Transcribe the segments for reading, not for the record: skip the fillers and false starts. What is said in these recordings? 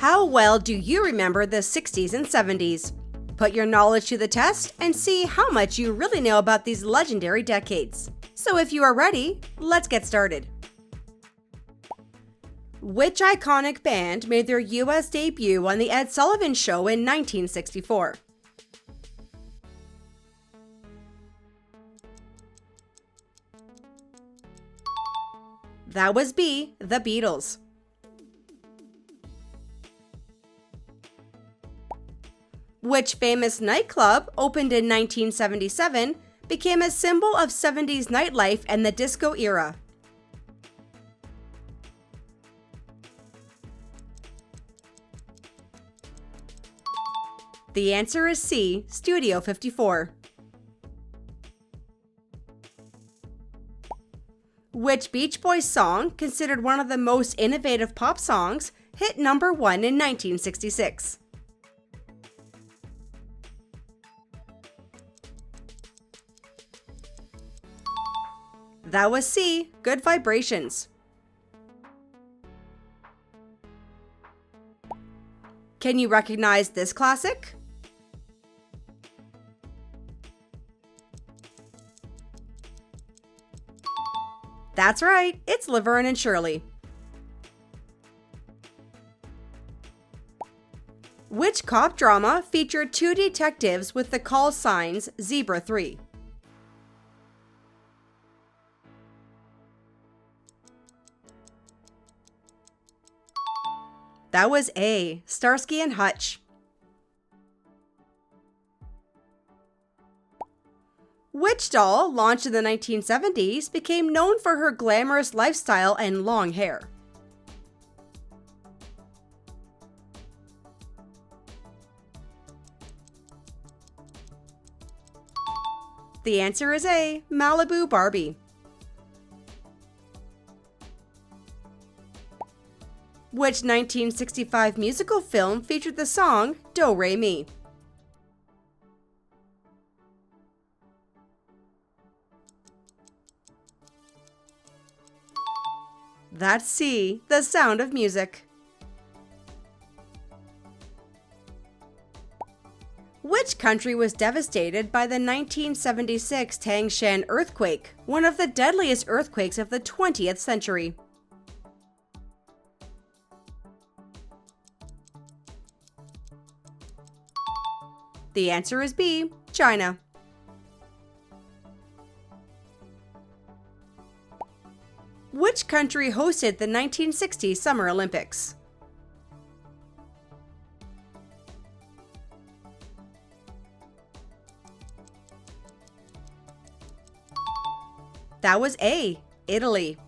How well do you remember the 60s and 70s? Put your knowledge to the test and see how much you really know about these legendary decades. So if you are ready, let's get started. Which iconic band made their US debut on The Ed Sullivan Show in 1964? That was B, the Beatles. Which famous nightclub, opened in 1977, became a symbol of 70s nightlife and the disco era? The answer is C, Studio 54. Which Beach Boys song, considered one of the most innovative pop songs, hit number 1 in 1966? That was C, Good Vibrations. Can you recognize this classic? That's right, it's Laverne and Shirley. Which cop drama featured two detectives with the call signs Zebra 3? That was A, Starsky and Hutch. Which doll, launched in the 1970s, became known for her glamorous lifestyle and long hair? The answer is A, Malibu Barbie. Which 1965 musical film featured the song Do Re Mi? That's C, The Sound of Music. Which country was devastated by the 1976 Tangshan earthquake, one of the deadliest earthquakes of the 20th century? The answer is B, China. Which country hosted the 1960 Summer Olympics? That was A, Italy.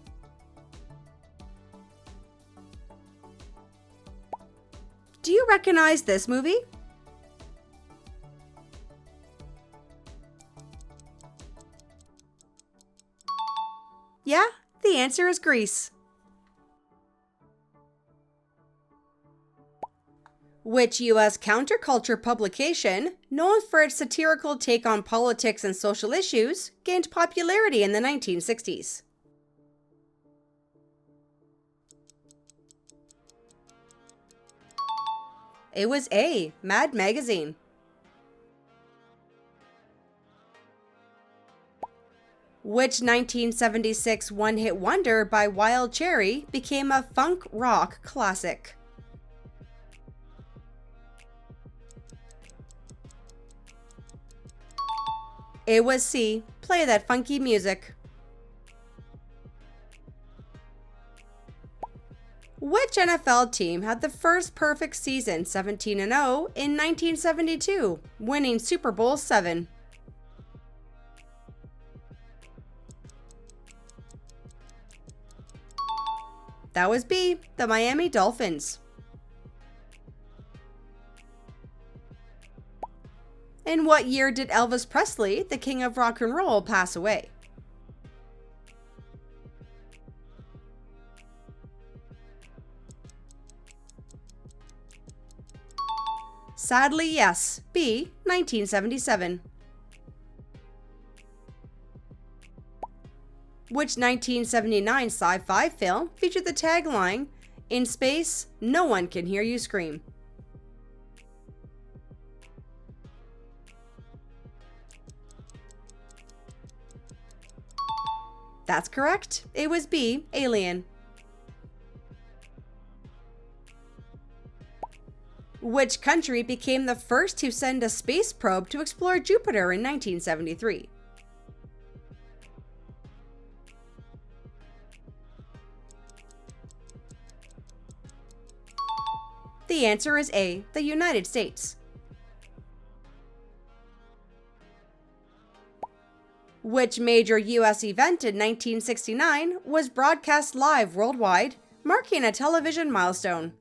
Do you recognize this movie? Yeah, the answer is Greece. Which US counterculture publication, known for its satirical take on politics and social issues, gained popularity in the 1960s? It was A, Mad Magazine. Which 1976 one-hit wonder by Wild Cherry became a funk rock classic? It was C, Play That Funky Music. Which NFL team had the first perfect season, 17-0, in 1972, winning Super Bowl VII? That was B, the Miami Dolphins. In what year did Elvis Presley, the king of rock and roll, pass away? Sadly, yes, B, 1977. Which 1979 sci-fi film featured the tagline, In space, no one can hear you scream. That's correct. It was B, alien. Which country became the first to send a space probe to explore Jupiter in 1973? The answer is A, the United States. Which major US event in 1969 was broadcast live worldwide, marking a television milestone?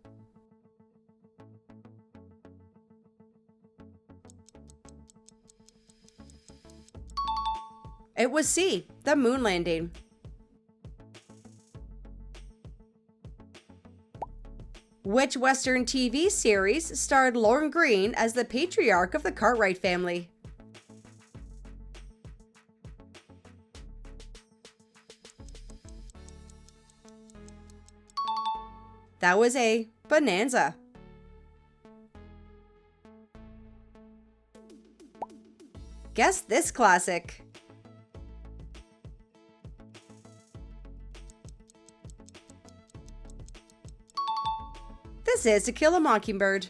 It was C, the moon landing. Which Western TV series starred Lorne Greene as the patriarch of the Cartwright family? That was A, Bonanza. Guess this classic. This is To Kill a Mockingbird.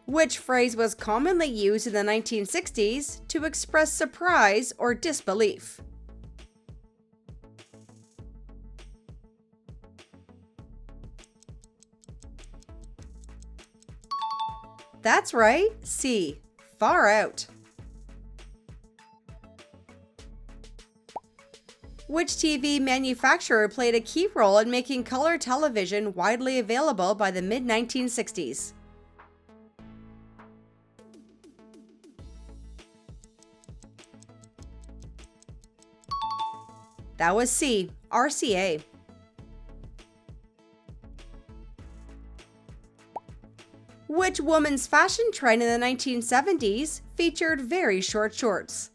Which phrase was commonly used in the 1960s to express surprise or disbelief? That's right, C, far out. Which TV manufacturer played a key role in making color television widely available by the mid-1960s? That was C, RCA. Which woman's fashion trend in the 1970s featured very short shorts?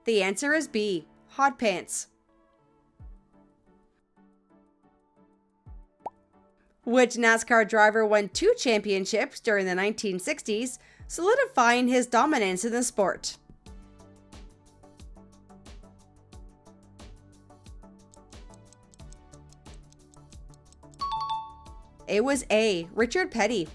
The answer is B, hot pants. Which NASCAR driver won 2 championships during the 1960s, solidifying his dominance in the sport? It was A, Richard Petty.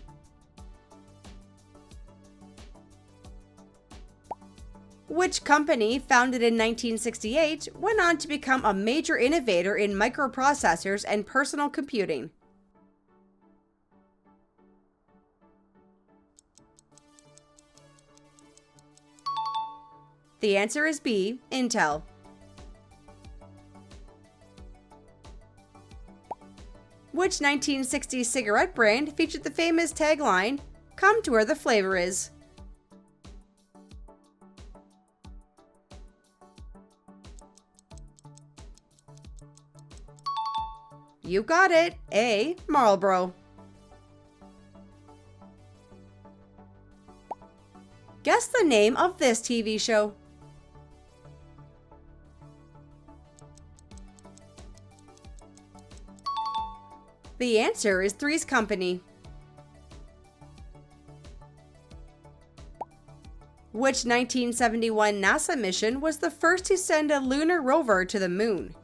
Which company, founded in 1968, went on to become a major innovator in microprocessors and personal computing? The answer is B, Intel. Which 1960s cigarette brand featured the famous tagline, "Come to where the flavor is"? You got it, A, Marlboro. Guess the name of this TV show. The answer is Three's Company. Which 1971 NASA mission was the first to send a lunar rover to the moon?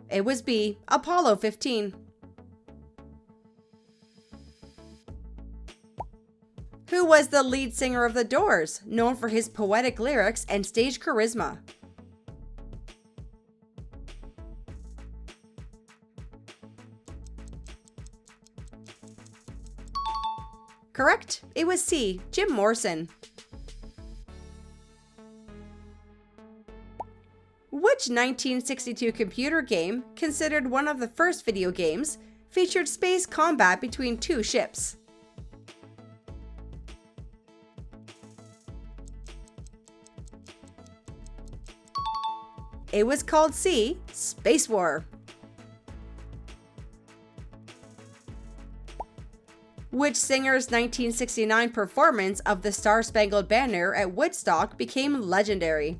It was B, Apollo 15. Who was the lead singer of The Doors, known for his poetic lyrics and stage charisma? Correct, it was C, Jim Morrison. Which 1962 computer game, considered one of the first video games, featured space combat between 2 ships? It was called C, Space War. Which singer's 1969 performance of the Star-Spangled Banner at Woodstock became legendary?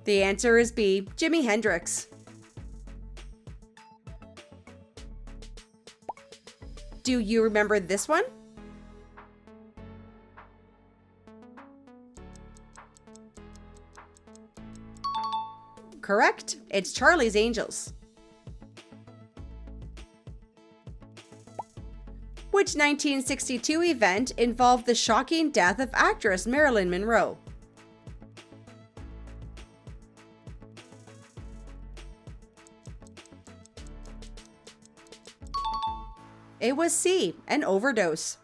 The answer is B, Jimi Hendrix. Do you remember this one? Correct, it's Charlie's Angels. Which 1962 event involved the shocking death of actress Marilyn Monroe? It was C, an overdose.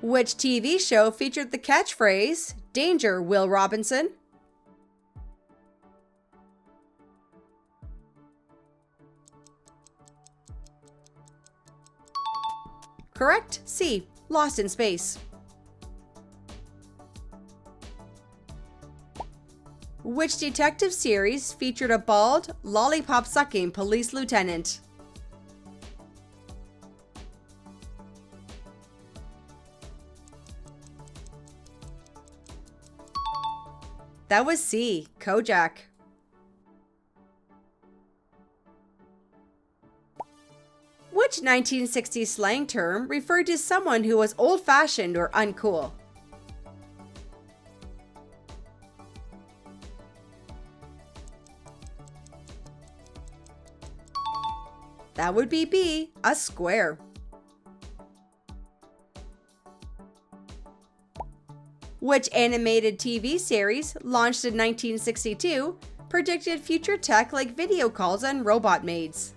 Which TV show featured the catchphrase, "Danger, Will Robinson"? Correct, C, Lost in Space. Which detective series featured a bald, lollipop-sucking police lieutenant? That was C, Kojak. Which 1960s slang term referred to someone who was old-fashioned or uncool? That would be B, a square. Which animated TV series, launched in 1962, predicted future tech like video calls and robot maids?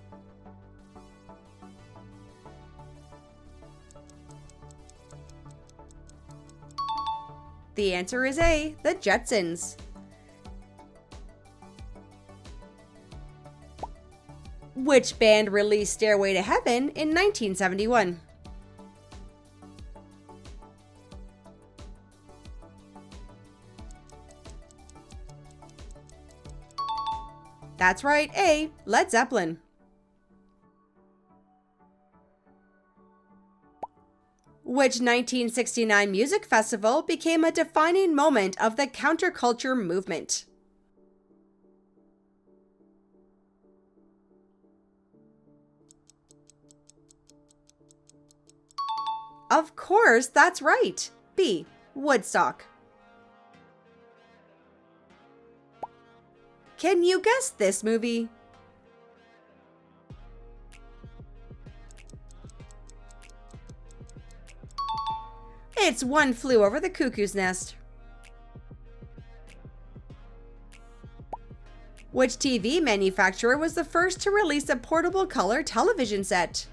The answer is A, the Jetsons. Which band released Stairway to Heaven in 1971? That's right, A, Led Zeppelin. Which 1969 music festival became a defining moment of the counterculture movement? Of course, that's right. B, Woodstock. Can you guess this movie? It's One Flew Over the Cuckoo's Nest. Which TV manufacturer was the first to release a portable color television set?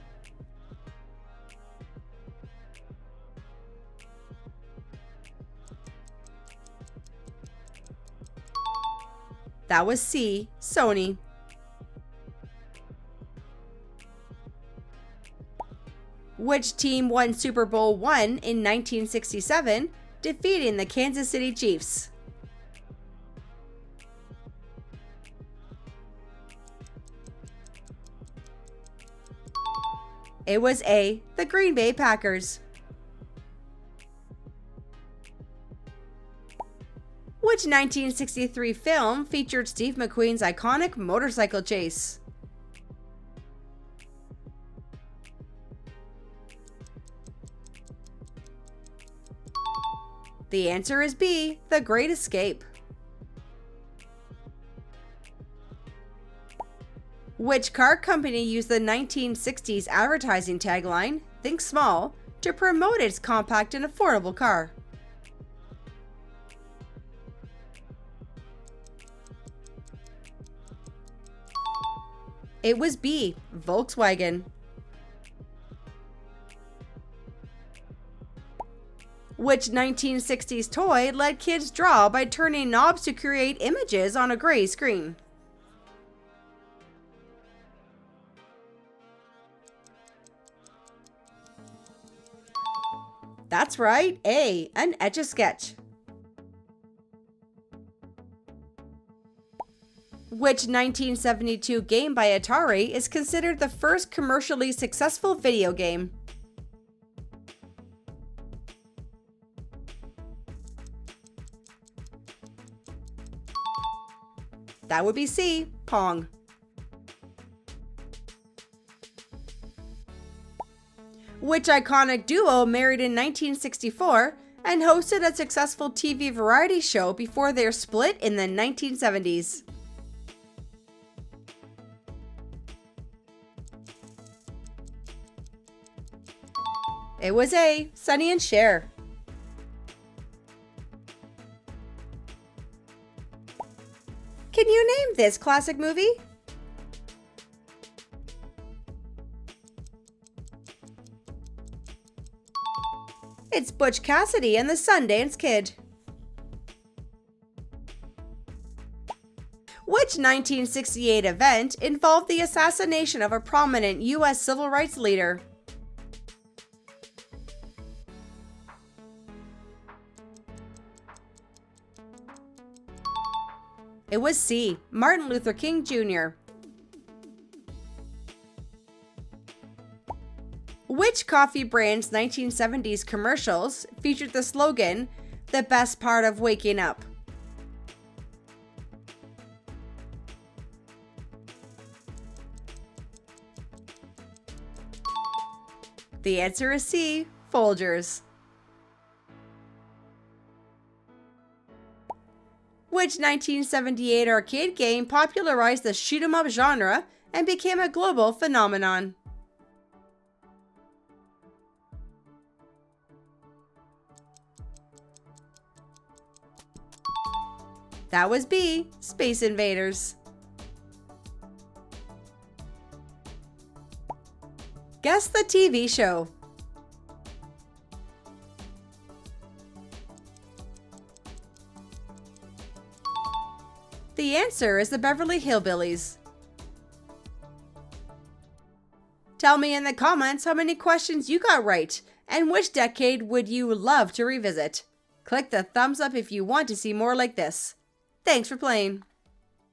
That was C, Sony. Which team won Super Bowl I in 1967, defeating the Kansas City Chiefs? It was A, the Green Bay Packers. Which 1963 film featured Steve McQueen's iconic motorcycle chase? The answer is B, The Great Escape. Which car company used the 1960s advertising tagline, "Think Small," to promote its compact and affordable car? It was B, Volkswagen. Which 1960s toy let kids draw by turning knobs to create images on a gray screen? That's right, A, an Etch-a-Sketch. Which 1972 game by Atari is considered the first commercially successful video game? That would be C, Pong. Which iconic duo married in 1964 and hosted a successful TV variety show before their split in the 1970s? It was A, Sonny and Cher. Can you name this classic movie? It's Butch Cassidy and the Sundance Kid. Which 1968 event involved the assassination of a prominent U.S. civil rights leader? It was C, Martin Luther King Jr. Which coffee brand's 1970s commercials featured the slogan, "The best part of waking up"? The answer is C, Folgers. Which 1978 arcade game popularized the shoot-'em-up genre and became a global phenomenon? That was B, Space Invaders. Guess the TV show. The answer is the Beverly Hillbillies. Tell me in the comments how many questions you got right and which decade would you love to revisit. Click the thumbs up if you want to see more like this. Thanks for playing.